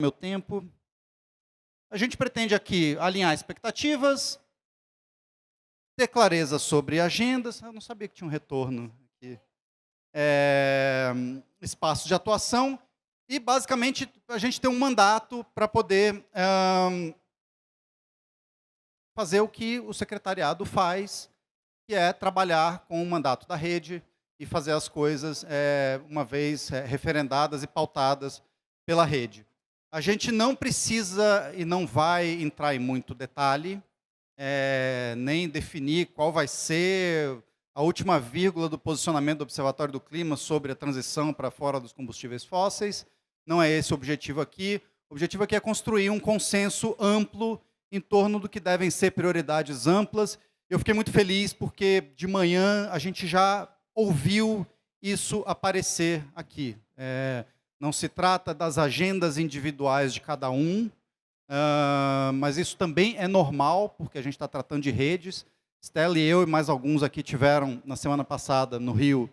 meu tempo. A gente pretende aqui alinhar expectativas, ter clareza sobre agendas. Eu não sabia que tinha um retorno aqui. Espaços de atuação e, basicamente, a gente tem um mandato para poder fazer o que o secretariado faz, que é trabalhar com o mandato da rede e fazer as coisas uma vez referendadas e pautadas pela rede. A gente não precisa e não vai entrar em muito detalhe, nem definir qual vai ser a última vírgula do posicionamento do Observatório do Clima sobre a transição para fora dos combustíveis fósseis. Não é esse o objetivo aqui. O objetivo aqui é construir um consenso amplo em torno do que devem ser prioridades amplas. Eu fiquei muito feliz porque de manhã a gente já ouviu isso aparecer aqui. Não se trata das agendas individuais de cada um, mas isso também é normal, porque a gente está tratando de redes. Stella e eu e mais alguns aqui tiveram, na semana passada, no Rio,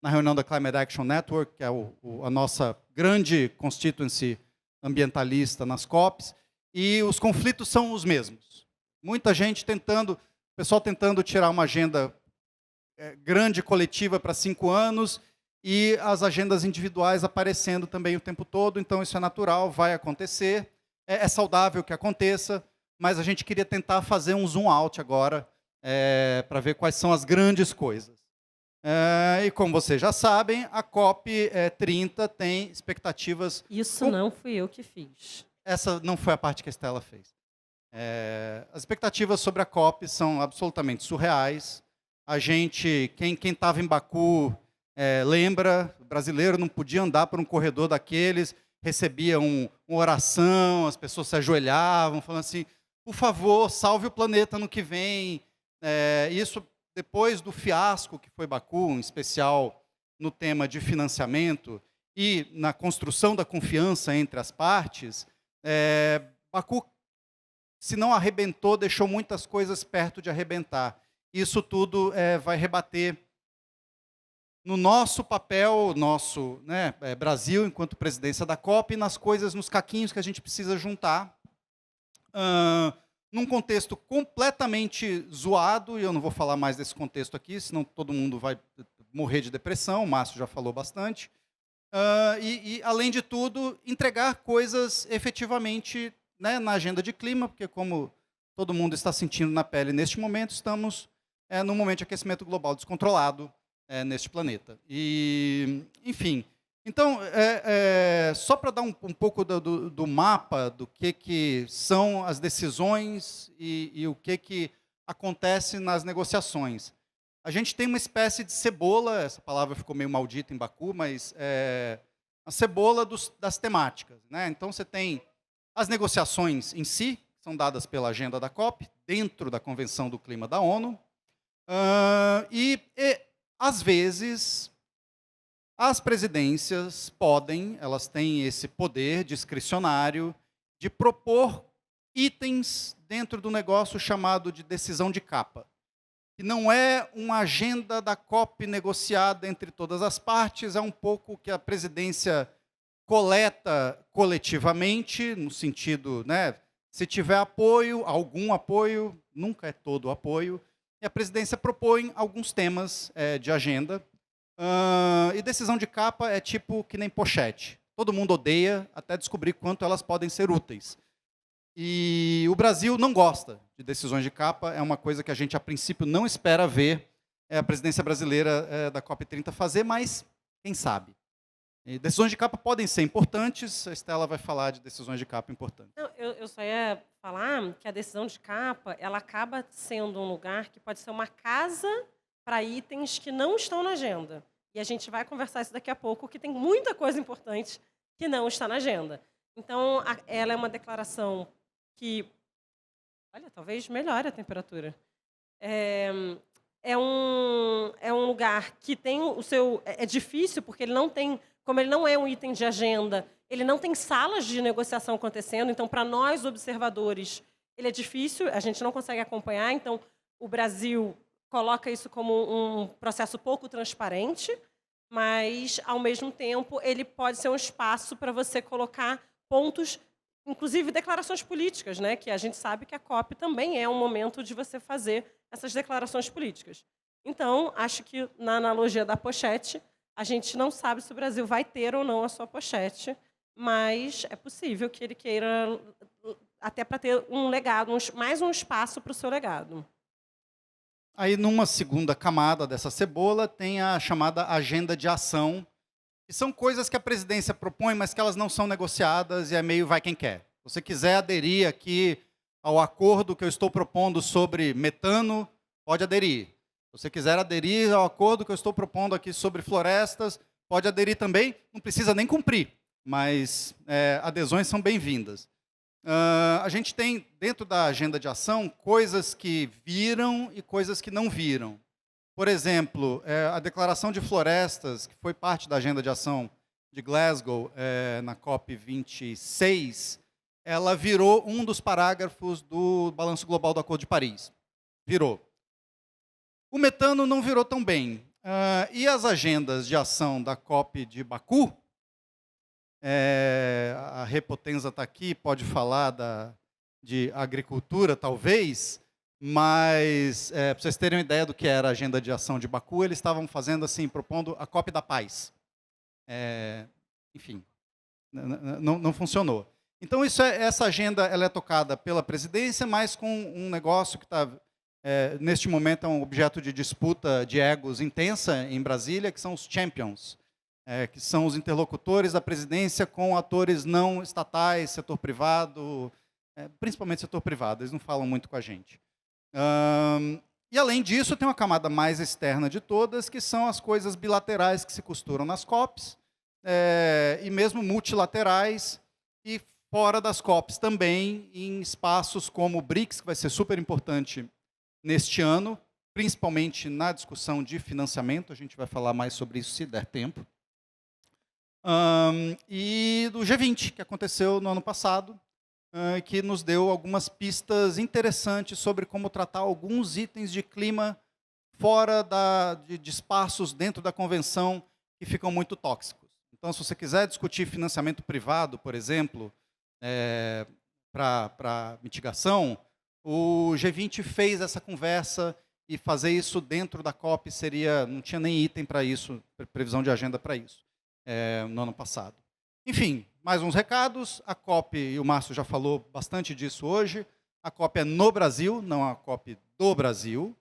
na reunião da Climate Action Network, que é a nossa grande constituency ambientalista nas COPs, e os conflitos são os mesmos. Muita gente o pessoal tentando tirar uma agenda grande, coletiva, para 5 anos, e as agendas individuais aparecendo também o tempo todo. Então isso é natural, vai acontecer, é saudável que aconteça, mas a gente queria tentar fazer um zoom out agora, para ver quais são as grandes coisas. E como vocês já sabem, a COP 30 tem expectativas... Isso não fui eu que fiz. Essa não foi a parte que a Stella fez. As expectativas sobre a COP são absolutamente surreais. Quem estava em Baku lembra, o brasileiro não podia andar por um corredor daqueles, recebia uma oração, as pessoas se ajoelhavam, falando assim, por favor, salve o planeta no que vem. Isso depois do fiasco que foi Baku, em especial no tema de financiamento e na construção da confiança entre as partes. Baku, se não arrebentou, deixou muitas coisas perto de arrebentar. Isso tudo vai rebater no nosso papel, Brasil, enquanto presidência da COP, e nas coisas, nos caquinhos que a gente precisa juntar, num contexto completamente zoado, e eu não vou falar mais desse contexto aqui, senão todo mundo vai morrer de depressão, o Márcio já falou bastante, além de tudo, entregar coisas efetivamente na agenda de clima, porque como todo mundo está sentindo na pele neste momento, estamos num momento de aquecimento global descontrolado neste planeta. Enfim, então, só para dar um pouco do mapa do que são as decisões e o que acontece nas negociações. A gente tem uma espécie de cebola, essa palavra ficou meio maldita em Baku, mas a cebola das temáticas. Então, você tem as negociações em si, que são dadas pela agenda da COP, dentro da Convenção do Clima da ONU, às vezes, as presidências elas têm esse poder discricionário de propor itens dentro do negócio chamado de decisão de capa, que não é uma agenda da COP negociada entre todas as partes, é um pouco que a presidência coleta coletivamente, no sentido, se tiver apoio, algum apoio, nunca é todo o apoio, e a presidência propõe alguns temas de agenda, e decisão de capa é tipo que nem pochete. Todo mundo odeia até descobrir quanto elas podem ser úteis. E o Brasil não gosta de decisões de capa, é uma coisa que a gente, a princípio, não espera ver a presidência brasileira da COP30 fazer, mas quem sabe. E decisões de capa podem ser importantes, a Stella vai falar de decisões de capa importantes. Não, eu só ia falar que a decisão de capa, ela acaba sendo um lugar que pode ser uma casa para itens que não estão na agenda. E a gente vai conversar isso daqui a pouco, que tem muita coisa importante que não está na agenda. Então, ela é uma declaração que, olha, talvez melhore a temperatura. É um lugar que tem o seu... É difícil, porque ele não tem... Como ele não é um item de agenda, ele não tem salas de negociação acontecendo, então, para nós, observadores, ele é difícil, a gente não consegue acompanhar, então, o Brasil coloca isso como um processo pouco transparente, mas, ao mesmo tempo, ele pode ser um espaço para você colocar pontos inclusive declarações políticas, né? Que a gente sabe que a COP também é um momento de você fazer essas declarações políticas. Então, acho que na analogia da pochete, a gente não sabe se o Brasil vai ter ou não a sua pochete, mas é possível que ele queira, até para ter um legado, mais um espaço para o seu legado. Aí, numa segunda camada dessa cebola, tem a chamada agenda de ação, que são coisas que a presidência propõe, mas que elas não são negociadas e é meio vai quem quer. Se você quiser aderir aqui ao acordo que eu estou propondo sobre metano, pode aderir. Se você quiser aderir ao acordo que eu estou propondo aqui sobre florestas, pode aderir também. Não precisa nem cumprir, mas adesões são bem-vindas. A gente tem, dentro da agenda de ação, coisas que viram e coisas que não viram. Por exemplo, a Declaração de Florestas, que foi parte da agenda de ação de Glasgow, na COP26, ela virou um dos parágrafos do Balanço Global do Acordo de Paris. Virou. O metano não virou tão bem. E as agendas de ação da COP de Baku, a Repotenza está aqui, pode falar de agricultura, talvez, mas, para vocês terem uma ideia do que era a agenda de ação de Baku, eles estavam fazendo assim, propondo a COP da paz. Enfim, não funcionou. Então, essa agenda ela é tocada pela presidência, mas com um negócio que está, neste momento, é um objeto de disputa de egos intensa em Brasília, que são os champions, que são os interlocutores da presidência com atores não estatais, setor privado, principalmente setor privado, eles não falam muito com a gente. E, além disso, tem uma camada mais externa de todas, que são as coisas bilaterais que se costuram nas COPs, e mesmo multilaterais, e fora das COPs também, em espaços como o BRICS, que vai ser super importante neste ano, principalmente na discussão de financiamento, a gente vai falar mais sobre isso se der tempo. E do G20, que aconteceu no ano passado, que nos deu algumas pistas interessantes sobre como tratar alguns itens de clima fora de espaços dentro da convenção que ficam muito tóxicos. Então, se você quiser discutir financiamento privado, por exemplo, para mitigação, o G20 fez essa conversa e fazer isso dentro da COP não tinha nem item para isso, previsão de agenda para isso, no ano passado. Enfim, mais uns recados. A COP, e o Márcio já falou bastante disso hoje, a COP é no Brasil, não é a COP do Brasil.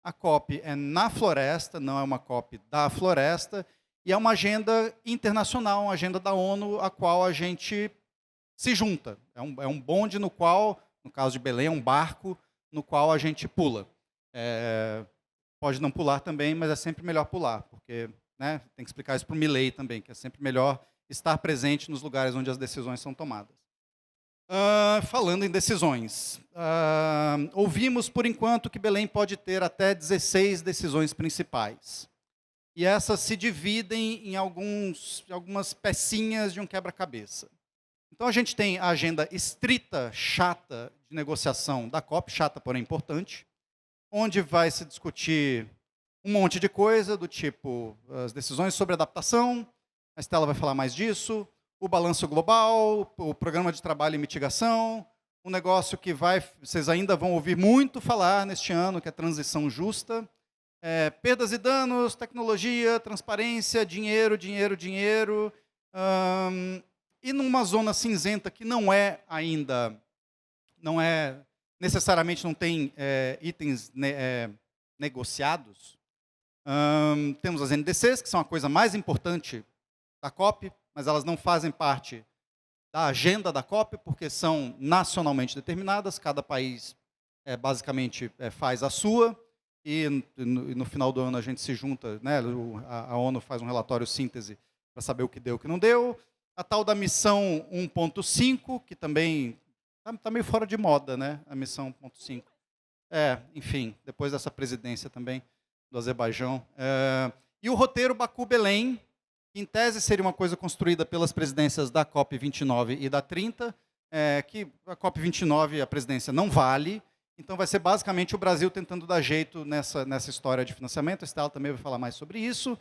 A COP é na floresta, não é uma COP da floresta. E é uma agenda internacional, uma agenda da ONU, a qual a gente se junta. É um bonde no qual, no caso de Belém, é um barco no qual a gente pula. Pode não pular também, mas é sempre melhor pular, porque tem que explicar isso para o Milei também, que é sempre melhor estar presente nos lugares onde as decisões são tomadas. Falando em decisões, ouvimos, por enquanto, que Belém pode ter até 16 decisões principais. E essas se dividem em algumas pecinhas de um quebra-cabeça. Então, a gente tem a agenda estrita, chata, de negociação da COP, chata, porém importante, onde vai se discutir um monte de coisa, do tipo as decisões sobre adaptação, a Estela vai falar mais disso, o balanço global, o programa de trabalho e mitigação, um negócio que vocês ainda vão ouvir muito falar neste ano, que é transição justa, perdas e danos, tecnologia, transparência, dinheiro, dinheiro, dinheiro, e numa zona cinzenta que não é necessariamente não tem itens negociados, temos as NDCs, que são a coisa mais importante da COP, mas elas não fazem parte da agenda da COP, porque são nacionalmente determinadas, cada país basicamente faz a sua, e no final do ano a gente se junta, a ONU faz um relatório síntese para saber o que deu e o que não deu. A tal da missão 1.5, que também está meio fora de moda, a missão 1.5. Enfim, depois dessa presidência também do Azerbaijão. E o roteiro Baku-Belém, que em tese seria uma coisa construída pelas presidências da COP29 e da 30, que a COP29 a presidência não vale, então vai ser basicamente o Brasil tentando dar jeito nessa história de financiamento. A Estela também vai falar mais sobre isso.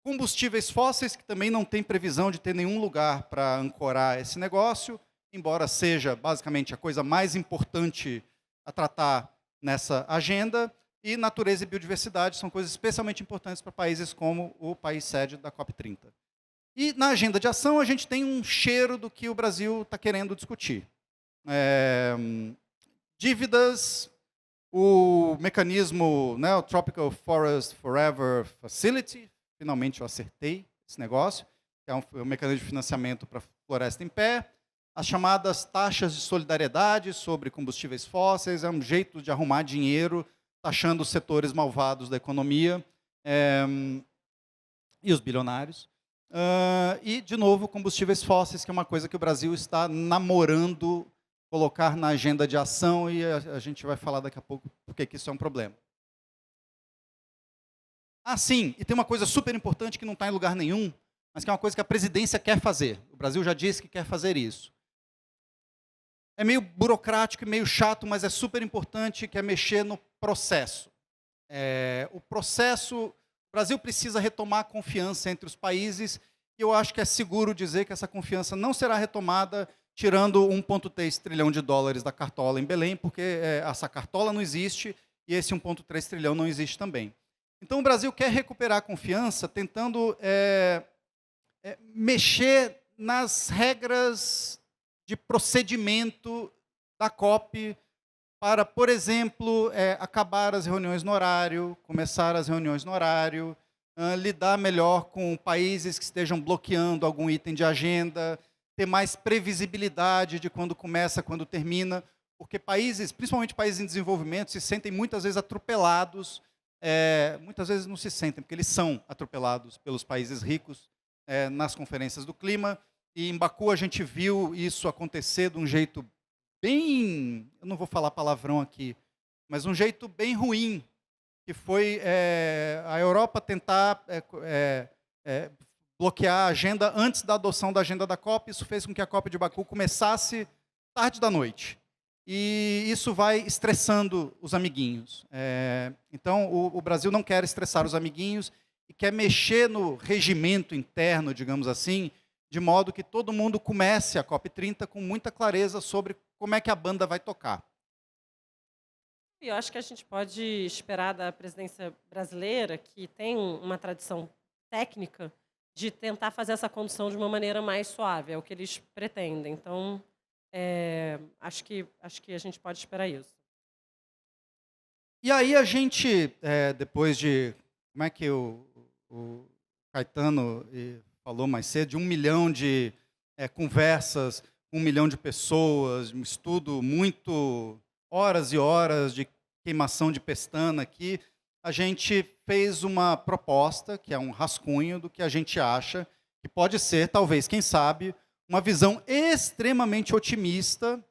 Combustíveis fósseis, que também não tem previsão de ter nenhum lugar para ancorar esse negócio, embora seja basicamente a coisa mais importante a tratar nessa agenda, e natureza e biodiversidade são coisas especialmente importantes para países como o país sede da COP30. E na agenda de ação a gente tem um cheiro do que o Brasil está querendo discutir. Dívidas, o mecanismo, né, o Tropical Forest Forever Facility, finalmente eu acertei esse negócio, que é um mecanismo de financiamento para floresta em pé, as chamadas taxas de solidariedade sobre combustíveis fósseis, é um jeito de arrumar dinheiro, taxando os setores malvados da economia e os bilionários. E, de novo, combustíveis fósseis, que é uma coisa que o Brasil está namorando colocar na agenda de ação, e a gente vai falar daqui a pouco porque que isso é um problema. Sim, e tem uma coisa super importante que não está em lugar nenhum, mas que é uma coisa que a presidência quer fazer. O Brasil já disse que quer fazer isso. É meio burocrático e meio chato, mas é super importante, que é mexer no processo. O Brasil precisa retomar a confiança entre os países, e eu acho que é seguro dizer que essa confiança não será retomada tirando 1,3 trilhão de dólares da cartola em Belém, porque essa cartola não existe e esse 1,3 trilhão não existe também. Então, o Brasil quer recuperar a confiança tentando mexer nas regras de procedimento da COP para, por exemplo, acabar as reuniões no horário, começar as reuniões no horário, lidar melhor com países que estejam bloqueando algum item de agenda, ter mais previsibilidade de quando começa, quando termina, porque países, principalmente países em desenvolvimento, se sentem muitas vezes atropelados, muitas vezes não se sentem, porque eles são atropelados pelos países ricos nas conferências do clima, e em Baku a gente viu isso acontecer de um jeito bem, eu não vou falar palavrão aqui, mas um jeito bem ruim, que foi a Europa tentar bloquear a agenda antes da adoção da agenda da COP. Isso fez com que a COP de Baku começasse tarde da noite. E isso vai estressando os amiguinhos. Então, o Brasil não quer estressar os amiguinhos e quer mexer no regimento interno, digamos assim, de modo que todo mundo comece a COP30 com muita clareza sobre como é que a banda vai tocar. E eu acho que a gente pode esperar da presidência brasileira, que tem uma tradição técnica, de tentar fazer essa condução de uma maneira mais suave, é o que eles pretendem. Então, acho que a gente pode esperar isso. E aí a gente, depois de, como é que o Caetano falou mais cedo, de 1 milhão de conversas, 1 milhão de pessoas, um estudo muito, horas e horas de queimação de pestana aqui, a gente fez uma proposta, que é um rascunho do que a gente acha que pode ser, talvez, quem sabe, uma visão extremamente otimista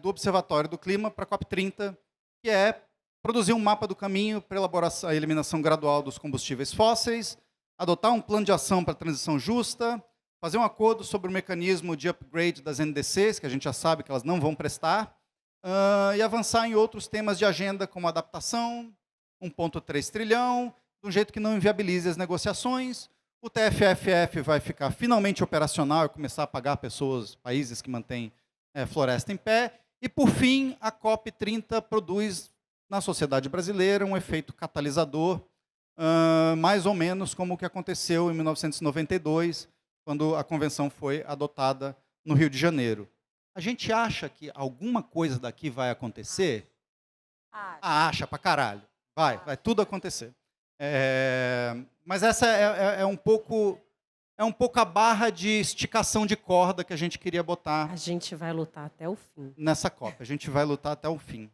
do Observatório do Clima para a COP30, que é produzir um mapa do caminho para a eliminação gradual dos combustíveis fósseis, adotar um plano de ação para a transição justa, fazer um acordo sobre o mecanismo de upgrade das NDCs, que a gente já sabe que elas não vão prestar, e avançar em outros temas de agenda, como adaptação, 1,3 trilhão, de um jeito que não inviabilize as negociações. O TFFF vai ficar finalmente operacional e começar a pagar países que mantêm floresta em pé. E, por fim, a COP30 produz, na sociedade brasileira, um efeito catalisador, mais ou menos como o que aconteceu em 1992, quando a convenção foi adotada no Rio de Janeiro. A gente acha que alguma coisa daqui vai acontecer? Acha pra caralho. Vai tudo acontecer. Mas essa é um pouco a barra de esticação de corda que a gente queria botar. A gente vai lutar até o fim. Nessa COP. A gente vai lutar até o fim.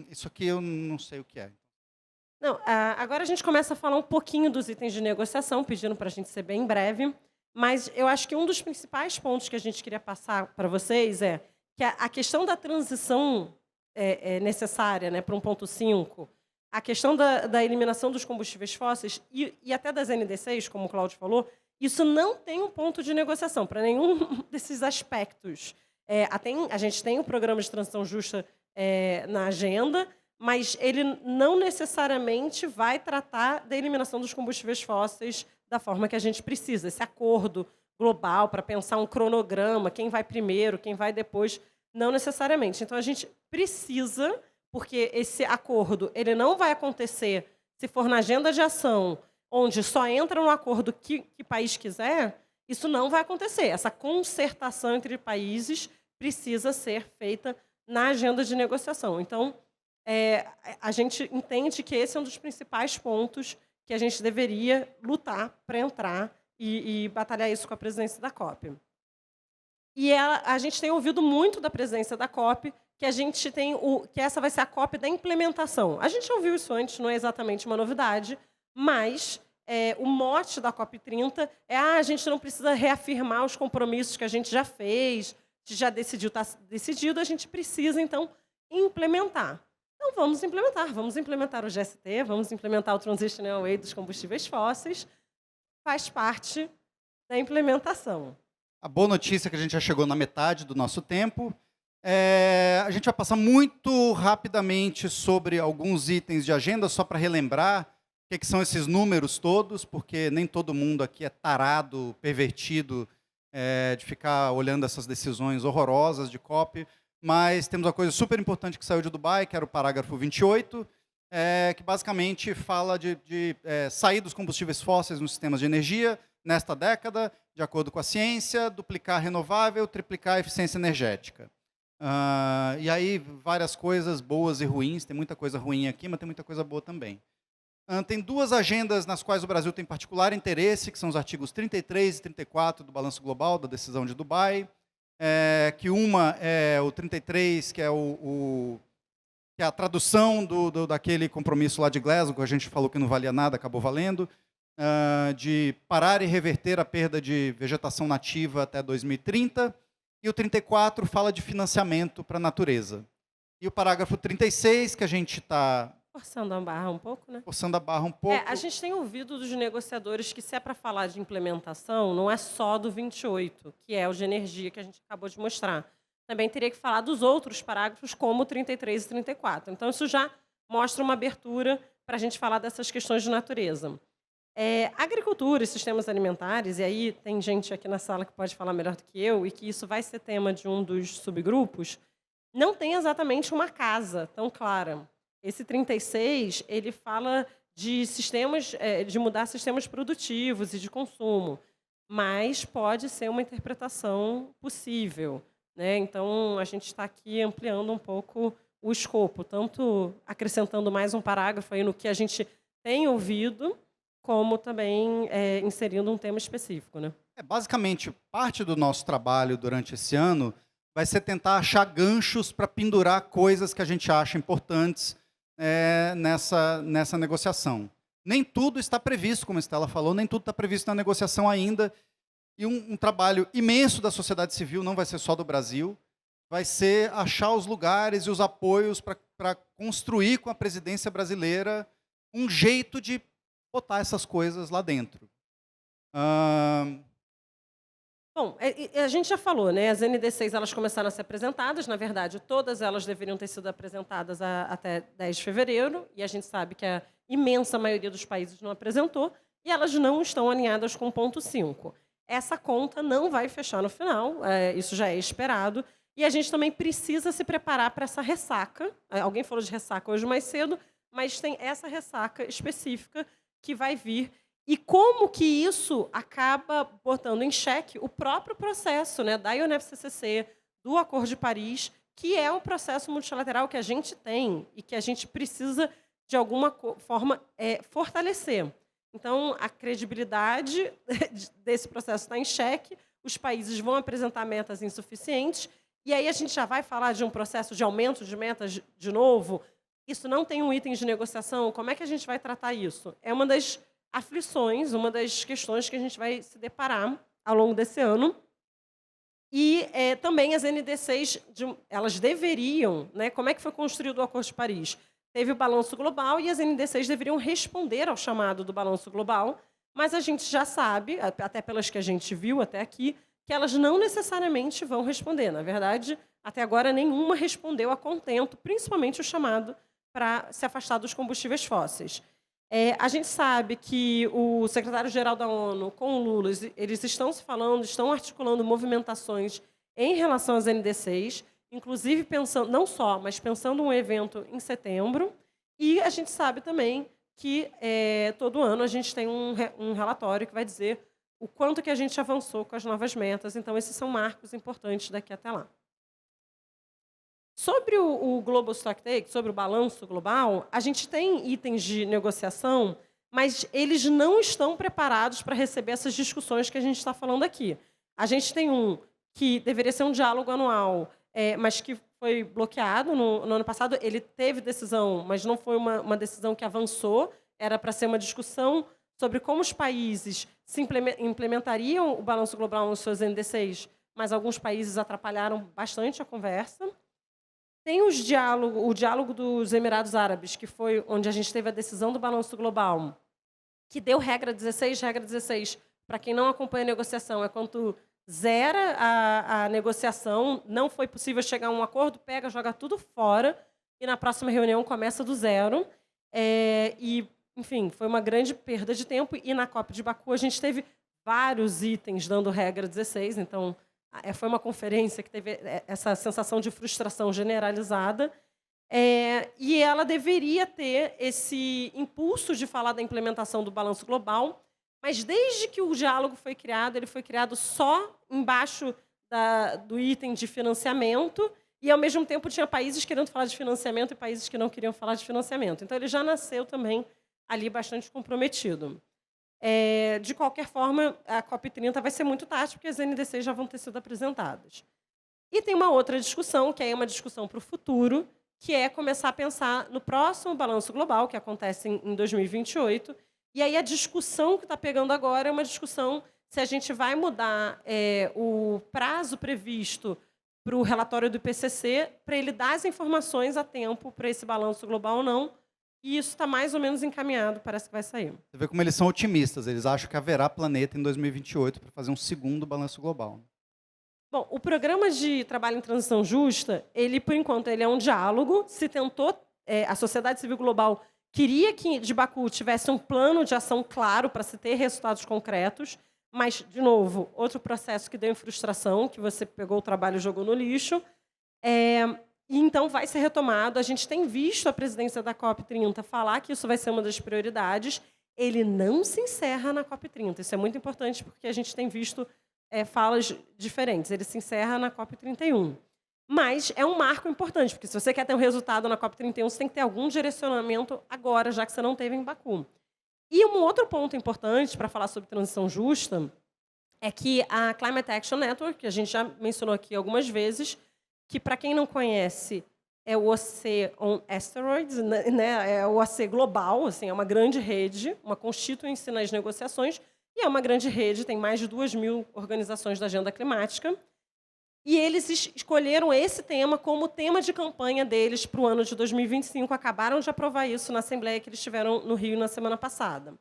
Isso aqui eu não sei o que é. Não, agora a gente começa a falar um pouquinho dos itens de negociação, pedindo para a gente ser bem breve. Mas eu acho que um dos principais pontos que a gente queria passar para vocês é que a questão da transição necessária, né, para 1,5, a questão da eliminação dos combustíveis fósseis e até das NDCs, como o Cláudio falou, isso não tem um ponto de negociação para nenhum desses aspectos. A gente tem o programa de transição justa na agenda, mas ele não necessariamente vai tratar da eliminação dos combustíveis fósseis da forma que a gente precisa. Esse acordo global para pensar um cronograma, quem vai primeiro, quem vai depois, não necessariamente. Então, a gente precisa, porque esse acordo ele não vai acontecer se for na agenda de ação, onde só entra no acordo que país quiser, isso não vai acontecer. Essa concertação entre países precisa ser feita na agenda de negociação. Então, a gente entende que esse é um dos principais pontos que a gente deveria lutar para entrar e batalhar isso com a presidência da COP. E a gente tem ouvido muito da presidência da COP que a gente tem que essa vai ser a COP da implementação. A gente ouviu isso antes, não é exatamente uma novidade, mas o mote da COP30 é a gente não precisa reafirmar os compromissos que a gente já fez, que já decidiu, está decidido, a gente precisa, então, implementar. Então, vamos implementar o GST, vamos implementar o Transition Away dos combustíveis fósseis, faz parte da implementação. A boa notícia é que a gente já chegou na metade do nosso tempo. A gente vai passar muito rapidamente sobre alguns itens de agenda, só para relembrar o que são esses números todos, porque nem todo mundo aqui é tarado, pervertido, de ficar olhando essas decisões horrorosas de COP, mas temos uma coisa super importante que saiu de Dubai, que era o parágrafo 28, que basicamente fala de sair dos combustíveis fósseis nos sistemas de energia nesta década, de acordo com a ciência, duplicar a renovável, triplicar a eficiência energética. E aí, várias coisas boas e ruins, tem muita coisa ruim aqui, mas tem muita coisa boa também. Tem duas agendas nas quais o Brasil tem particular interesse, que são os artigos 33 e 34 do Balanço Global, da decisão de Dubai, que uma é o 33, que é que é a tradução daquele compromisso lá de Glasgow, que a gente falou que não valia nada, acabou valendo, de parar e reverter a perda de vegetação nativa até 2030, e o 34 fala de financiamento para a natureza. E o parágrafo 36, que a gente está... Forçando a barra um pouco, né? Forçando a barra um pouco. A gente tem ouvido dos negociadores que, se é para falar de implementação, não é só do 28, que é o de energia que a gente acabou de mostrar. Também teria que falar dos outros parágrafos, como o 33 e 34. Então, isso já mostra uma abertura para a gente falar dessas questões de natureza. Agricultura e sistemas alimentares, e aí tem gente aqui na sala que pode falar melhor do que eu, e que isso vai ser tema de um dos subgrupos, não tem exatamente uma casa tão clara. Esse 36, ele fala de sistemas, de mudar sistemas produtivos e de consumo, mas pode ser uma interpretação possível, né? Então, a gente está aqui ampliando um pouco o escopo, tanto acrescentando mais um parágrafo aí no que a gente tem ouvido, como também inserindo um tema específico, né? Basicamente, parte do nosso trabalho durante esse ano vai ser tentar achar ganchos para pendurar coisas que a gente acha importantes nessa negociação. Nem tudo está previsto, como a Estela falou, nem tudo está previsto na negociação ainda, e um trabalho imenso da sociedade civil, não vai ser só do Brasil, vai ser achar os lugares e os apoios para construir com a presidência brasileira um jeito de botar essas coisas lá dentro. Bom, a gente já falou, né? As NDCs elas começaram a ser apresentadas, na verdade, todas elas deveriam ter sido apresentadas até 10 de fevereiro, e a gente sabe que a imensa maioria dos países não apresentou, e elas não estão alinhadas com o ponto 5. Essa conta não vai fechar no final, isso já é esperado, e a gente também precisa se preparar para essa ressaca. Alguém falou de ressaca hoje mais cedo, mas tem essa ressaca específica que vai vir. E como que isso acaba botando em xeque o próprio processo, né, da UNFCCC, do Acordo de Paris, que é um processo multilateral que a gente tem e que a gente precisa, de alguma forma, fortalecer. Então, a credibilidade desse processo está em xeque, os países vão apresentar metas insuficientes, e aí a gente já vai falar de um processo de aumento de metas de novo. Isso não tem um item de negociação, como é que a gente vai tratar isso? É uma das aflições, uma das questões que a gente vai se deparar ao longo desse ano. E também as NDCs, elas deveriam, né, como é que foi construído o Acordo de Paris? Teve o Balanço Global e as NDCs deveriam responder ao chamado do Balanço Global, mas a gente já sabe, até pelas que a gente viu até aqui, que elas não necessariamente vão responder. Na verdade, até agora, nenhuma respondeu a contento, principalmente o chamado para se afastar dos combustíveis fósseis. A gente sabe que o secretário-geral da ONU, com o Lula, eles estão se falando, estão articulando movimentações em relação às NDCs, inclusive pensando, não só, mas pensando um evento em setembro. E a gente sabe também que todo ano a gente tem um relatório que vai dizer o quanto que a gente avançou com as novas metas. Então, esses são marcos importantes daqui até lá. Sobre o Global Stocktake, sobre o balanço global, a gente tem itens de negociação, mas eles não estão preparados para receber essas discussões que a gente está falando aqui. A gente tem um que deveria ser um diálogo anual, mas que foi bloqueado no ano passado. Ele teve decisão, mas não foi uma decisão que avançou. Era para ser uma discussão sobre como os países implementariam o balanço global nos seus NDCs, mas alguns países atrapalharam bastante a conversa. Tem o diálogo dos Emirados Árabes, que foi onde a gente teve a decisão do balanço global, que deu regra 16. Regra 16, para quem não acompanha a negociação, é quando zera a negociação, não foi possível chegar a um acordo, pega, joga tudo fora, e na próxima reunião começa do zero. Enfim, foi uma grande perda de tempo, e na COP de Baku a gente teve vários itens dando regra 16, então foi uma conferência que teve essa sensação de frustração generalizada, e ela deveria ter esse impulso de falar da implementação do balanço global, mas desde que o diálogo foi criado, ele foi criado só embaixo do item de financiamento, e, ao mesmo tempo, tinha países querendo falar de financiamento e países que não queriam falar de financiamento. Então, ele já nasceu também ali bastante comprometido. De qualquer forma, a COP30 vai ser muito tarde, porque as NDCs já vão ter sido apresentadas. E tem uma outra discussão, que é uma discussão para o futuro, que é começar a pensar no próximo balanço global, que acontece em 2028. E aí a discussão que está pegando agora é uma discussão se a gente vai mudar o prazo previsto para o relatório do IPCC, para ele dar as informações a tempo para esse balanço global ou não. E isso está mais ou menos encaminhado, parece que vai sair. Você vê como eles são otimistas, eles acham que haverá planeta em 2028 para fazer um segundo balanço global. Bom, o programa de trabalho em transição justa, ele, por enquanto, ele é um diálogo. Se tentou, a sociedade civil global queria que de Baku tivesse um plano de ação claro para se ter resultados concretos, mas, de novo, outro processo que deu em frustração, que você pegou o trabalho e jogou no lixo. E, então, vai ser retomado. A gente tem visto a presidência da COP30 falar que isso vai ser uma das prioridades. Ele não se encerra na COP30. Isso é muito importante, porque a gente tem visto falas diferentes. Ele se encerra na COP31. Mas é um marco importante, porque se você quer ter um resultado na COP31, você tem que ter algum direcionamento agora, já que você não teve em Baku. E um outro ponto importante para falar sobre transição justa é que a Climate Action Network, que a gente já mencionou aqui algumas vezes, que, para quem não conhece, é o OC on Asteroids, né? É o OC global, assim, é uma grande rede, uma constituinte nas negociações, e é uma grande rede, tem mais de 2.000 organizações da agenda climática. E eles escolheram esse tema como tema de campanha deles para o ano de 2025. Acabaram de aprovar isso na Assembleia que eles tiveram no Rio na semana passada.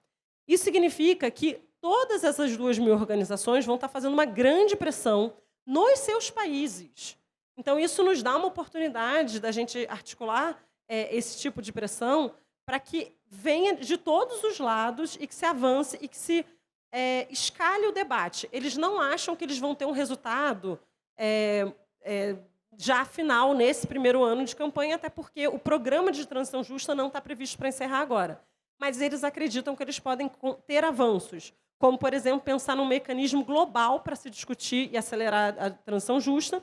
Isso significa que todas essas 2.000 organizações vão estar fazendo uma grande pressão nos seus países. Então, isso nos dá uma oportunidade da gente articular esse tipo de pressão para que venha de todos os lados e que se avance e que se escalhe o debate. Eles não acham que eles vão ter um resultado já final nesse primeiro ano de campanha, até porque o programa de transição justa não está previsto para encerrar agora. Mas eles acreditam que eles podem ter avanços, como, por exemplo, pensar num mecanismo global para se discutir e acelerar a transição justa.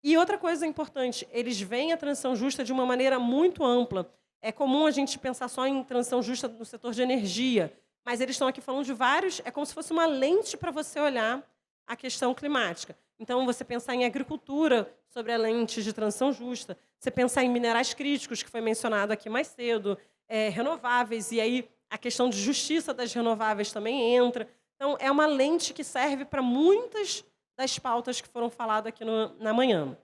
E outra coisa importante, eles veem a transição justa de uma maneira muito ampla. É comum a gente pensar só em transição justa no setor de energia, mas eles estão aqui falando de vários... É como se fosse uma lente para você olhar a questão climática. Então, você pensar em agricultura sobre a lente de transição justa, você pensar em minerais críticos, que foi mencionado aqui mais cedo, renováveis, e aí a questão de justiça das renováveis também entra. Então, é uma lente que serve para muitas das pautas que foram faladas aqui na manhã.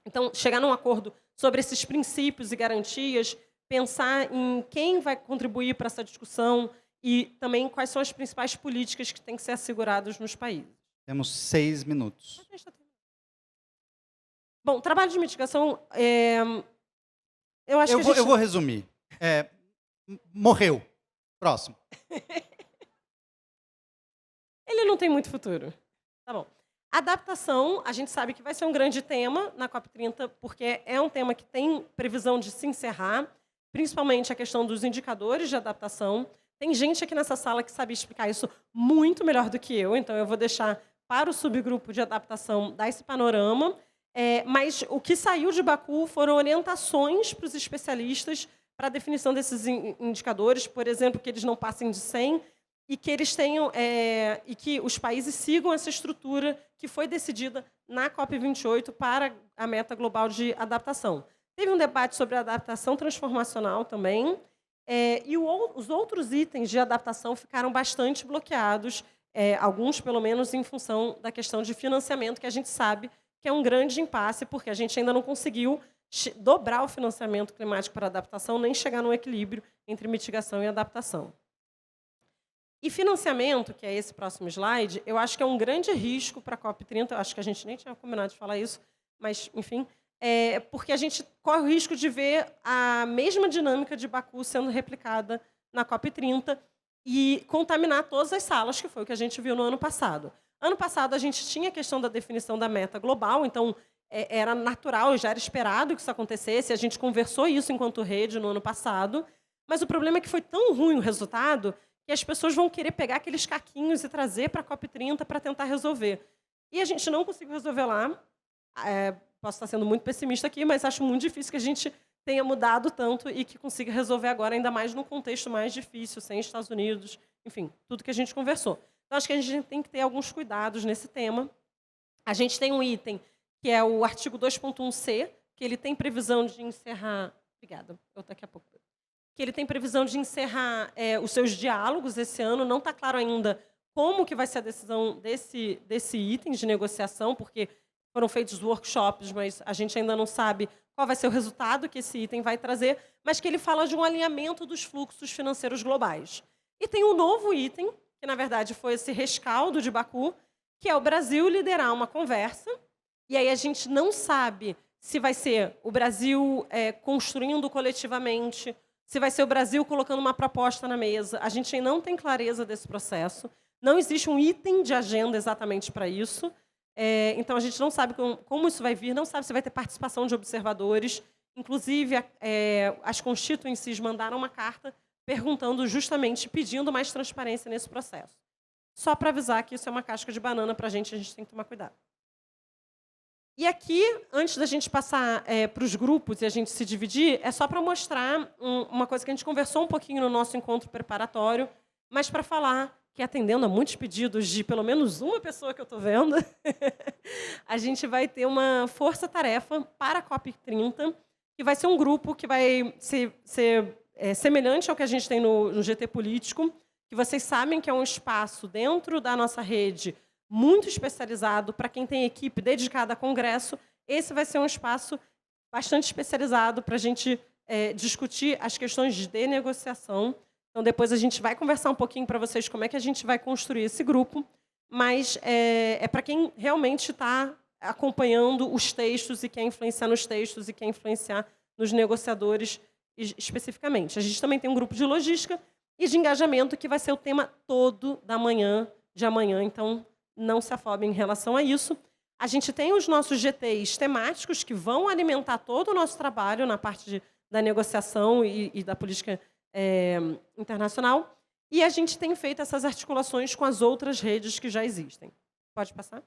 Então, chegar num acordo sobre esses princípios e garantias, pensar em quem vai contribuir para essa discussão e também quais são as principais políticas que têm que ser asseguradas nos países. Temos 6 minutos. Bom, trabalho de mitigação, eu acho que eu vou resumir. Morreu. Próximo. Ele não tem muito futuro. Tá bom. Adaptação, a gente sabe que vai ser um grande tema na COP30, porque é um tema que tem previsão de se encerrar, principalmente a questão dos indicadores de adaptação. Tem gente aqui nessa sala que sabe explicar isso muito melhor do que eu, então eu vou deixar para o subgrupo de adaptação dar esse panorama. Mas o que saiu de Baku foram orientações para os especialistas para a definição desses indicadores, por exemplo, que eles não passem de 100 e que eles tenham e que os países sigam essa estrutura que foi decidida na COP28 para a meta global de adaptação. Teve um debate sobre a adaptação transformacional também, e os outros itens de adaptação ficaram bastante bloqueados, alguns, pelo menos, em função da questão de financiamento, que a gente sabe que é um grande impasse, porque a gente ainda não conseguiu dobrar o financiamento climático para adaptação, nem chegar num equilíbrio entre mitigação e adaptação. E financiamento, que é esse próximo slide, eu acho que é um grande risco para a COP30, acho que a gente nem tinha combinado de falar isso, mas, enfim, porque a gente corre o risco de ver a mesma dinâmica de Baku sendo replicada na COP30 e contaminar todas as salas, que foi o que a gente viu no ano passado. Ano passado, a gente tinha a questão da definição da meta global, então era natural, já era esperado que isso acontecesse, a gente conversou isso enquanto rede no ano passado, mas o problema é que foi tão ruim o resultado que as pessoas vão querer pegar aqueles caquinhos e trazer para a COP30 para tentar resolver. E a gente não conseguiu resolver lá. Posso estar sendo muito pessimista aqui, mas acho muito difícil que a gente tenha mudado tanto e que consiga resolver agora, ainda mais num contexto mais difícil, sem Estados Unidos, enfim, tudo que a gente conversou. Então, acho que a gente tem que ter alguns cuidados nesse tema. A gente tem um item, que é o artigo 2.1c, que ele tem previsão de encerrar... Obrigada, eu daqui a pouco... que ele tem previsão de encerrar os seus diálogos esse ano. Não está claro ainda como que vai ser a decisão desse item de negociação, porque foram feitos workshops, mas a gente ainda não sabe qual vai ser o resultado que esse item vai trazer, mas que ele fala de um alinhamento dos fluxos financeiros globais. E tem um novo item, que, na verdade, foi esse rescaldo de Baku, que é o Brasil liderar uma conversa, e aí a gente não sabe se vai ser o Brasil construindo coletivamente, se vai ser o Brasil colocando uma proposta na mesa. A gente ainda não tem clareza desse processo. Não existe um item de agenda exatamente para isso. Então, a gente não sabe como isso vai vir, não sabe se vai ter participação de observadores. Inclusive, as constituincies mandaram uma carta perguntando, justamente, pedindo mais transparência nesse processo. Só para avisar que isso é uma casca de banana para a gente tem que tomar cuidado. E aqui, antes da gente passar para os grupos e a gente se dividir, é só para mostrar uma coisa que a gente conversou um pouquinho no nosso encontro preparatório, mas para falar que, atendendo a muitos pedidos de pelo menos uma pessoa que eu estou vendo, a gente vai ter uma força-tarefa para a COP30, que vai ser um grupo que vai ser semelhante ao que a gente tem no GT Político, que vocês sabem que é um espaço dentro da nossa rede muito especializado para quem tem equipe dedicada a congresso. Esse vai ser um espaço bastante especializado para a gente discutir as questões de negociação. Então, depois a gente vai conversar um pouquinho para vocês como é que a gente vai construir esse grupo, mas é para quem realmente está acompanhando os textos e quer influenciar nos textos e quer influenciar nos negociadores especificamente. A gente também tem um grupo de logística e de engajamento, que vai ser o tema todo de amanhã, então não se afobem em relação a isso. A gente tem os nossos GTs temáticos, que vão alimentar todo o nosso trabalho na parte da negociação e da política internacional, e a gente tem feito essas articulações com as outras redes que já existem. Pode passar?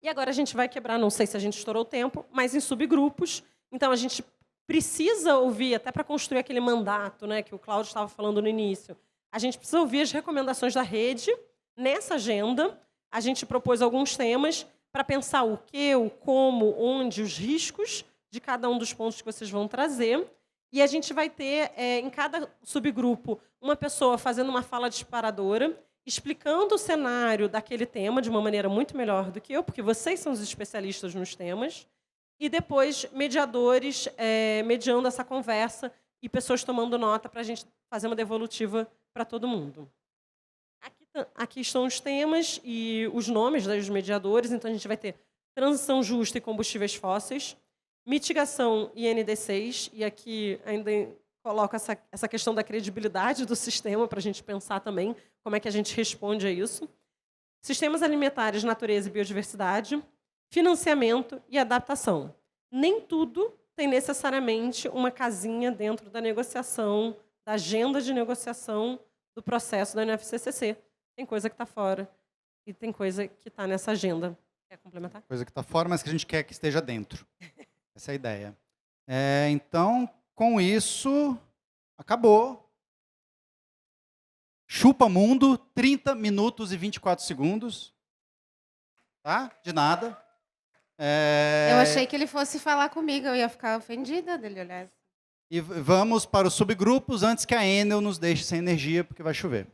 E agora a gente vai quebrar, não sei se a gente estourou o tempo, mas em subgrupos. Então, a gente precisa ouvir, até para construir aquele mandato, né, que o Cláudio estava falando no início, a gente precisa ouvir as recomendações da rede. Nessa agenda, a gente propôs alguns temas para pensar o que, o como, onde, os riscos de cada um dos pontos que vocês vão trazer. E a gente vai ter, em cada subgrupo, uma pessoa fazendo uma fala disparadora, explicando o cenário daquele tema de uma maneira muito melhor do que eu, porque vocês são os especialistas nos temas, e depois mediadores mediando essa conversa e pessoas tomando nota para a gente fazer uma devolutiva para todo mundo. Aqui estão os temas e os nomes dos mediadores. Então, a gente vai ter transição justa e combustíveis fósseis, mitigação e NDCs, e aqui ainda coloco essa questão da credibilidade do sistema para a gente pensar também como é que a gente responde a isso. Sistemas alimentares, natureza e biodiversidade, financiamento e adaptação. Nem tudo tem necessariamente uma casinha dentro da negociação, da agenda de negociação do processo da NFCCC. Tem coisa que está fora e tem coisa que está nessa agenda. Quer complementar? Coisa que está fora, mas que a gente quer que esteja dentro. Essa é a ideia. Então, com isso, acabou. Chupa mundo, 30 minutos e 24 segundos. Tá? De nada. Eu achei que ele fosse falar comigo, eu ia ficar ofendida dele olhar. E vamos para os subgrupos antes que a Enel nos deixe sem energia, porque vai chover.